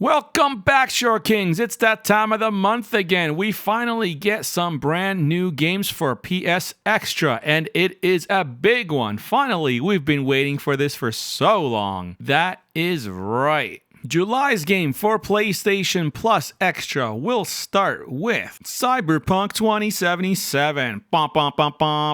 Welcome back, Shore Kings. It's that time of the month again. We finally get some brand new games for PS Extra, and it is a big one. Finally, we've been waiting for this for so long. That is right. July's game for PlayStation Plus Extra will start with Cyberpunk 2077.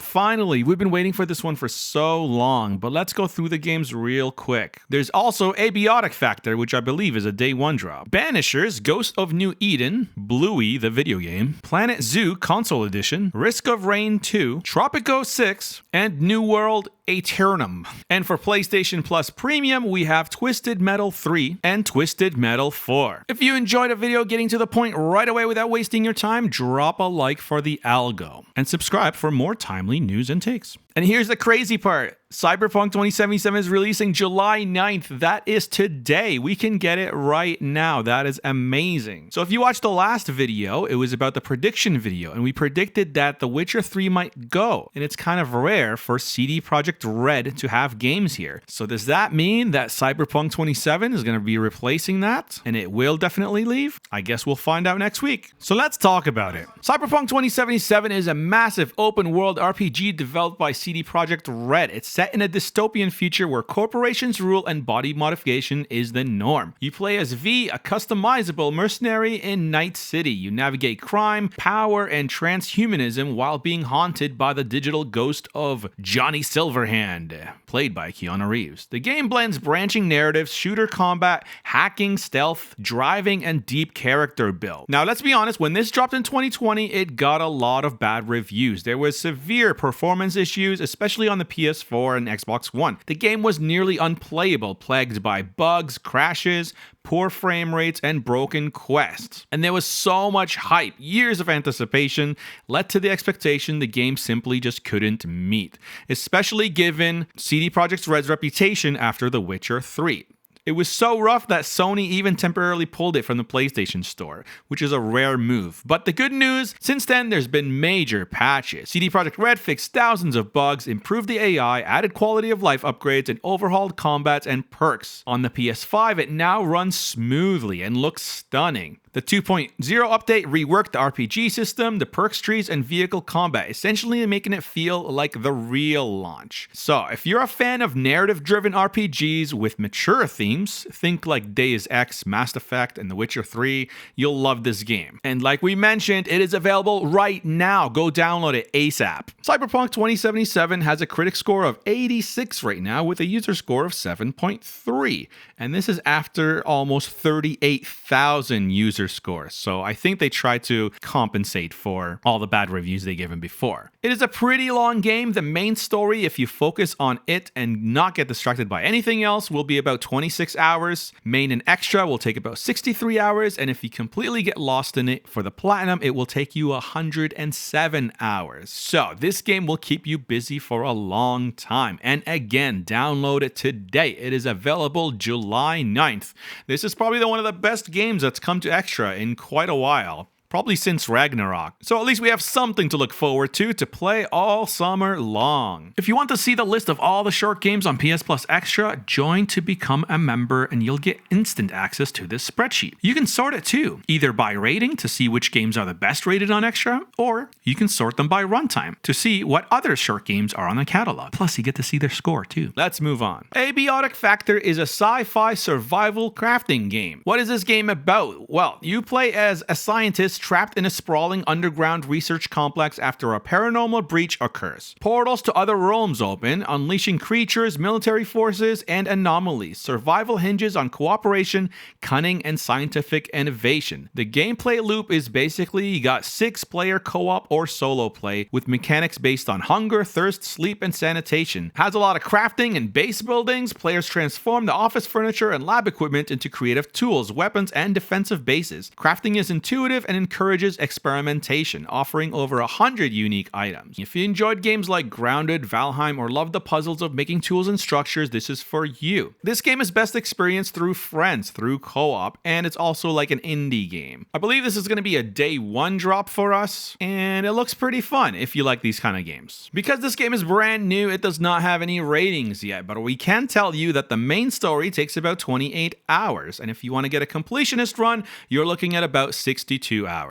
Finally, we've been waiting for this one for so long, but let's go through the games real quick. There's also ABIOTIC Factor, which I believe is a day one drop. Banishers, Ghost of New Eden, BLUEY, the video game, Planet Zoo Console Edition, Risk of Rain 2, Tropico 6, and New World AETERNUM. And for PlayStation Plus Premium, we have Twisted Metal 3 and Twisted Metal 4. If you enjoyed a video getting to the point right away without wasting your time, drop a like for the algo and subscribe for more timely news and takes. And here's the crazy part. Cyberpunk 2077 is releasing July 9th. That is today. We can get it right now. That is amazing. So if you watched the last video, it was about the prediction video, and we predicted that The Witcher 3 might go. And it's kind of rare for CD Projekt Red to have games here. So does that mean that Cyberpunk 27 is going to be replacing that? And it will definitely leave? I guess we'll find out next week. So let's talk about it. Cyberpunk 2077 is a massive open world RPG developed by CD Projekt Red. It's set in a dystopian future where corporations rule and body modification is the norm. You play as V, a customizable mercenary in Night City. You navigate crime, power, and transhumanism while being haunted by the digital ghost of Johnny Silverhand, played by Keanu Reeves. The game blends branching narratives, shooter combat, hacking, stealth, driving, and deep character build. Now, let's be honest, when this dropped in 2020, it got a lot of bad reviews. There was severe performance issues, especially on the PS4 and Xbox One. The game was nearly unplayable, plagued by bugs, crashes, poor frame rates, and broken quests. And there was so much hype, years of anticipation, led to the expectation the game simply just couldn't meet, especially given CD Projekt Red's reputation after The Witcher 3. It was so rough that Sony even temporarily pulled it from the PlayStation Store, which is a rare move. But the good news, since then there's been major patches. CD Projekt Red fixed thousands of bugs, improved the AI, added quality of life upgrades, and overhauled combats and perks. On the PS5, it now runs smoothly and looks stunning. The 2.0 update reworked the RPG system, the perks trees, and vehicle combat, essentially making it feel like the real launch. So, if you're a fan of narrative-driven RPGs with mature themes, think like Deus Ex, Mass Effect, and The Witcher 3, you'll love this game. And like we mentioned, it is available right now. Go download it ASAP. Cyberpunk 2077 has a critic score of 86 right now with a user score of 7.3. And this is after almost 38,000 user scores. So I think they tried to compensate for all the bad reviews they gave him before. It is a pretty long game. The main story, if you focus on it and not get distracted by anything else, will be about 26 hours. Main and extra will take about 63 hours. And if you completely get lost in it for the platinum, it will take you 107 hours. So this game will keep you busy for a long time. And again, download it today. It is available July 9th. This is probably one of the best games that's come to Extra in quite a while. Probably since Ragnarok. So at least we have something to look forward to play all summer long. If you want to see the list of all the short games on PS Plus Extra, join to become a member and you'll get instant access to this spreadsheet. You can sort it too, either by rating to see which games are the best rated on Extra, or you can sort them by runtime to see what other short games are on the catalog. Plus you get to see their score too. Let's move on. ABIOTIC Factor is a sci-fi survival crafting game. What is this game about? Well, you play as a scientist trapped in a sprawling underground research complex after a paranormal breach occurs. Portals to other realms open, unleashing creatures, military forces, and anomalies. Survival hinges on cooperation, cunning, and scientific innovation. The gameplay loop is basically you got 6-player co-op or solo play with mechanics based on hunger, thirst, sleep, and sanitation. Has a lot of crafting and base buildings. Players transform the office furniture and lab equipment into creative tools, weapons, and defensive bases. Crafting is intuitive and encourages experimentation, offering over 100 unique items. If you enjoyed games like Grounded, Valheim, or love the puzzles of making tools and structures, this is for you. This game is best experienced through friends, through co-op, and it's also like an indie game. I believe this is going to be a day one drop for us, and it looks pretty fun if you like these kind of games. Because this game is brand new, it does not have any ratings yet, but we can tell you that the main story takes about 28 hours, and if you want to get a completionist run, you're looking at about 62 hours.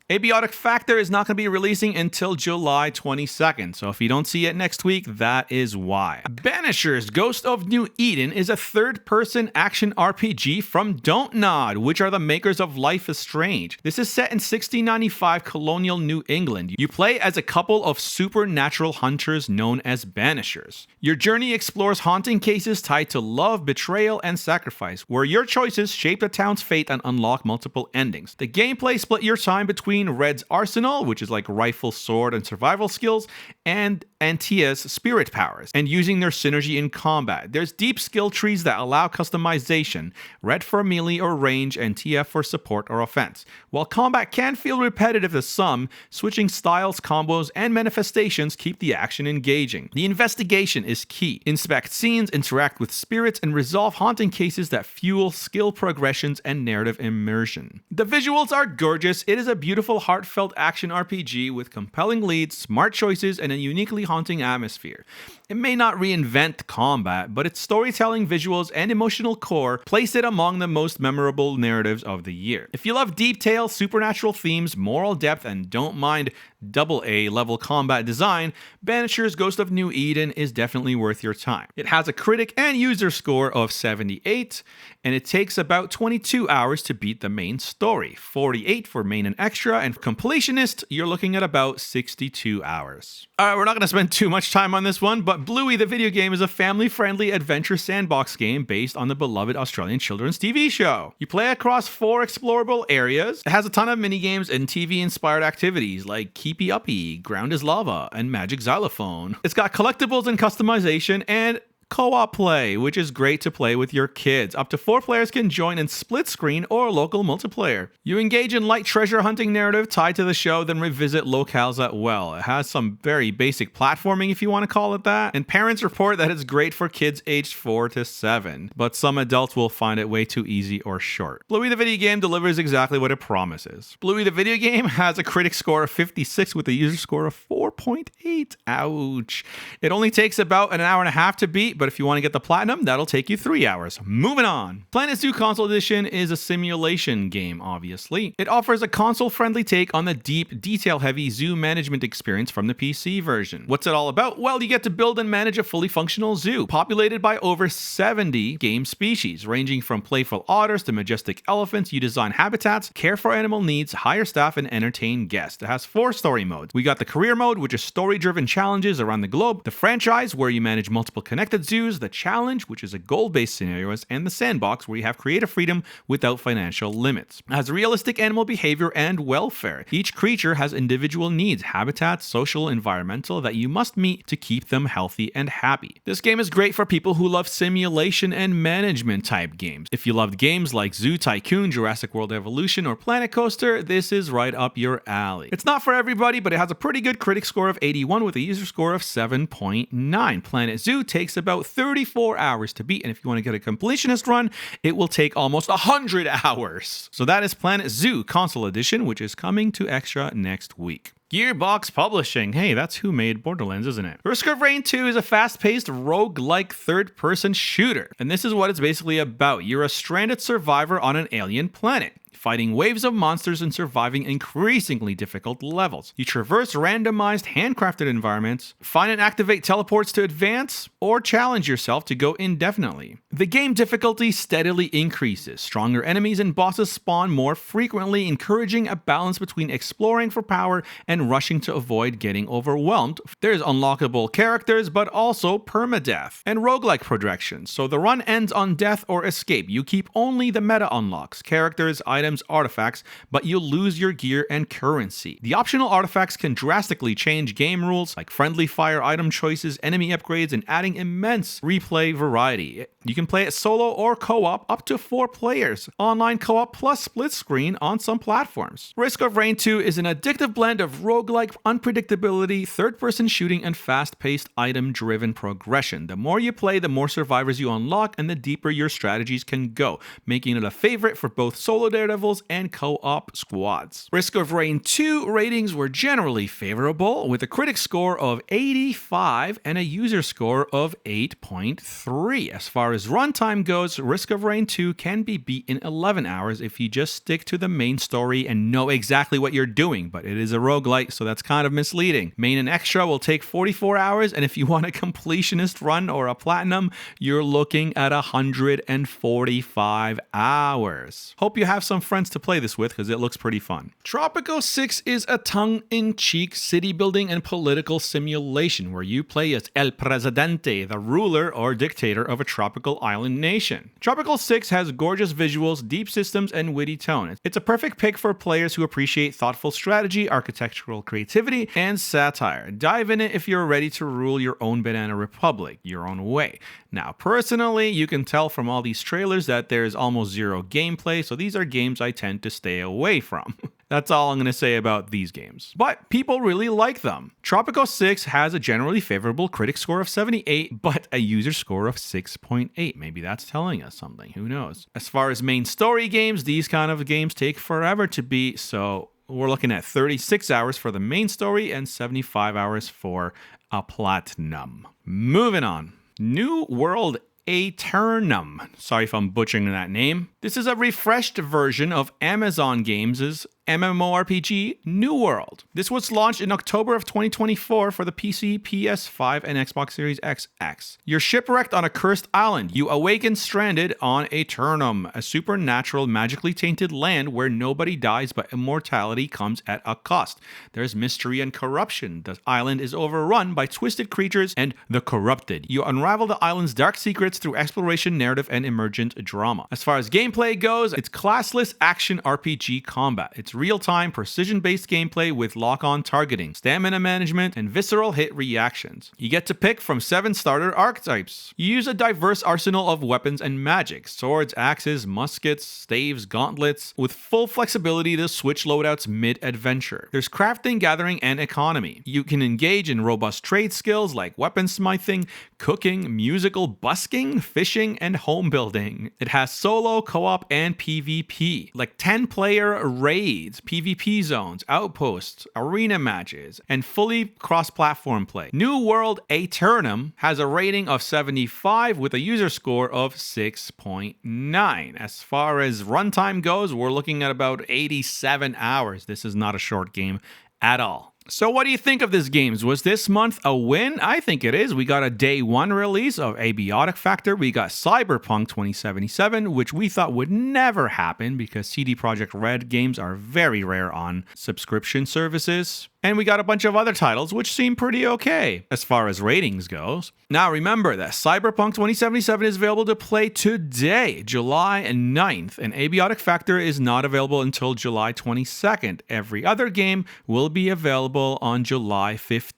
ABIOTIC Factor is not going to be releasing until July 22nd, so if you don't see it next week, that is why. Banishers Ghost of New Eden is a third-person action RPG from Don't Nod, which are the makers of Life is Strange. This is set in 1695 colonial New England. You play as a couple of supernatural hunters known as Banishers. Your journey explores haunting cases tied to love, betrayal, and sacrifice, where your choices shape the town's fate and unlock multiple endings. The gameplay split your time between Red's arsenal, which is like rifle, sword, and survival skills, and Antia's spirit powers, and using their synergy in combat. There's deep skill trees that allow customization, Red for melee or range, and Tia for support or offense. While combat can feel repetitive to some, switching styles, combos, and manifestations keep the action engaging. The investigation is key. Inspect scenes, interact with spirits, and resolve haunting cases that fuel skill progressions and narrative immersion. The visuals are gorgeous. It is a beautiful, heartfelt action RPG with compelling leads, smart choices, and a uniquely haunting atmosphere. It may not reinvent combat, but its storytelling, visuals, and emotional core place it among the most memorable narratives of the year. If you love detail, supernatural themes, moral depth, and don't mind AA level combat design, Banishers Ghost of New Eden is definitely worth your time. It has a critic and user score of 78, and it takes about 22 hours to beat the main story, 48 for main and extra, and for completionist, you're looking at about 62 hours. Alright, we're not going to spend too much time on this one, but BLUEY the video game is a family-friendly adventure sandbox game based on the beloved Australian children's TV show. You play across 4 explorable areas. It has a ton of minigames and TV-inspired activities like Keepy Uppy, Ground is Lava, and Magic Xylophone. It's got collectibles and customization, and co-op play, which is great to play with your kids. Up to 4 players can join in split screen or local multiplayer. You engage in light treasure hunting narrative tied to the show, then revisit locales at will. It has some very basic platforming, if you want to call it that, and parents report that it's great for kids aged 4 to 7, but some adults will find it way too easy or short. BLUEY the video game delivers exactly what it promises. BLUEY the video game has a critic score of 56 with a user score of 4.8. Ouch. It only takes about an hour and a half to beat, but if you want to get the platinum, that'll take you 3 hours. Moving on. Planet Zoo Console Edition is a simulation game, obviously. It offers a console-friendly take on the deep, detail-heavy zoo management experience from the PC version. What's it all about? Well, you get to build and manage a fully functional zoo, populated by over 70 game species, ranging from playful otters to majestic elephants. You design habitats, care for animal needs, hire staff, and entertain guests. It has 4 story modes. We got the career mode, which is story-driven challenges around the globe, the franchise, where you manage multiple connected zoos, the challenge, which is a goal-based scenarios, and the sandbox, where you have creative freedom without financial limits. It has realistic animal behavior and welfare. Each creature has individual needs, habitat, social, environmental, that you must meet to keep them healthy and happy. This game is great for people who love simulation and management type games. If you loved games like Zoo Tycoon, Jurassic World Evolution, or Planet Coaster, this is right up your alley. It's not for everybody, but it has a pretty good critic score of 81 with a user score of 7.9. Planet Zoo takes about 34 hours to beat, and if you want to get a completionist run, it will take almost 100 hours. So that is Planet Zoo Console Edition, which is coming to Extra next week. Gearbox Publishing. Hey, that's who made Borderlands, isn't it? Risk of Rain 2 is a fast-paced, roguelike third-person shooter, and this is what it's basically about. You're a stranded survivor on an alien planet, fighting waves of monsters and surviving increasingly difficult levels. You traverse randomized, handcrafted environments, find and activate teleports to advance, or challenge yourself to go indefinitely. The game difficulty steadily increases. Stronger enemies and bosses spawn more frequently, encouraging a balance between exploring for power and rushing to avoid getting overwhelmed. There's unlockable characters, but also permadeath and roguelike progression, so the run ends on death or escape. You keep only the meta unlocks, characters, items, items, artifacts, but you lose your gear and currency. The optional artifacts can drastically change game rules, like friendly fire item choices, enemy upgrades, and adding immense replay variety. You can play it solo or co-op up to 4 players, online co-op plus split screen on some platforms. Risk of Rain 2 is an addictive blend of roguelike unpredictability, third-person shooting, and fast-paced item-driven progression. The more you play, the more survivors you unlock, and the deeper your strategies can go, making it a favorite for both solo daredevils and co-op squads. Risk of Rain 2 ratings were generally favorable, with a critic score of 85 and a user score of 8.3. As far as runtime goes, Risk of Rain 2 can be beat in 11 hours if you just stick to the main story and know exactly what you're doing, but it is a roguelite, so that's kind of misleading. Main and extra will take 44 hours, and if you want a completionist run or a platinum, you're looking at 145 hours. Hope you have some friends to play this with, because it looks pretty fun. Tropico 6 is a tongue-in-cheek city building and political simulation where you play as El Presidente, the ruler or dictator of a tropical island nation. Tropico 6 has gorgeous visuals, deep systems, and witty tone. It's a perfect pick for players who appreciate thoughtful strategy, architectural creativity, and satire. Dive in it if you're ready to rule your own banana republic, your own way. Now, personally, you can tell from all these trailers that there's almost zero gameplay, so these are games I tend to stay away from. That's all I'm going to say about these games. But people really like them. Tropico 6 has a generally favorable critic score of 78, but a user score of 6.8. Maybe that's telling us something. Who knows? As far as main story games, these kind of games take forever to beat, so we're looking at 36 hours for the main story and 75 hours for a platinum. Moving on. New World AETERNUM. Sorry if I'm butchering that name. This is a refreshed version of Amazon Games' MMORPG New World. This was launched in October of 2024 for the PC, PS5, and Xbox Series XX. You're shipwrecked on a cursed island. You awaken stranded on AETERNUM, a supernatural, magically tainted land where nobody dies but immortality comes at a cost. There's mystery and corruption. The island is overrun by twisted creatures and the corrupted. You unravel the island's dark secrets through exploration, narrative, and emergent drama. As far as gameplay goes, it's classless action RPG combat. It's real-time, precision-based gameplay with lock-on targeting, stamina management, and visceral hit reactions. You get to pick from 7 starter archetypes. You use a diverse arsenal of weapons and magic, swords, axes, muskets, staves, gauntlets, with full flexibility to switch loadouts mid-adventure. There's crafting, gathering, and economy. You can engage in robust trade skills like weaponsmithing, cooking, musical busking, fishing, and home building. It has solo, co-op, and PvP, like 10-player raids, PvP zones, outposts, arena matches, and fully cross-platform play. New World AETERNUM has a rating of 75 with a user score of 6.9. As far as runtime goes, we're looking at about 87 hours. This is not a short game at all. So what do you think of this game? Was this month a win? I think it is. We got a day 1 release of ABIOTIC Factor. We got Cyberpunk 2077, which we thought would never happen because CD Projekt Red games are very rare on subscription services. And we got a bunch of other titles which seem pretty okay as far as ratings goes. Now remember that Cyberpunk 2077 is available to play today, July 9th, and ABIOTIC Factor is not available until July 22nd. Every other game will be available on July 15th.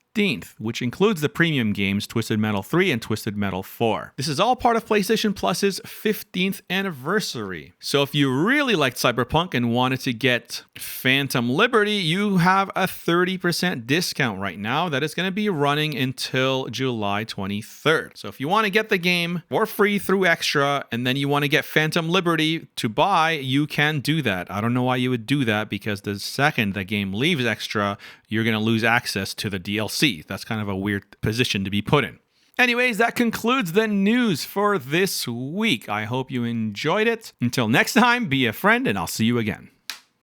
Which includes the premium games Twisted Metal 3 and Twisted Metal 4. This is all part of PlayStation Plus's 15th anniversary. So if you really liked Cyberpunk and wanted to get Phantom Liberty, you have a 30% discount right now that is going to be running until July 23rd. So if you want to get the game for free through Extra and then you want to get Phantom Liberty to buy, you can do that. I don't know why you would do that because the second the game leaves Extra, you're going to lose access to the DLC. That's kind of a weird position to be put in. Anyways, that concludes the news for this week. I hope you enjoyed it. Until next time, be a friend, and I'll see you again.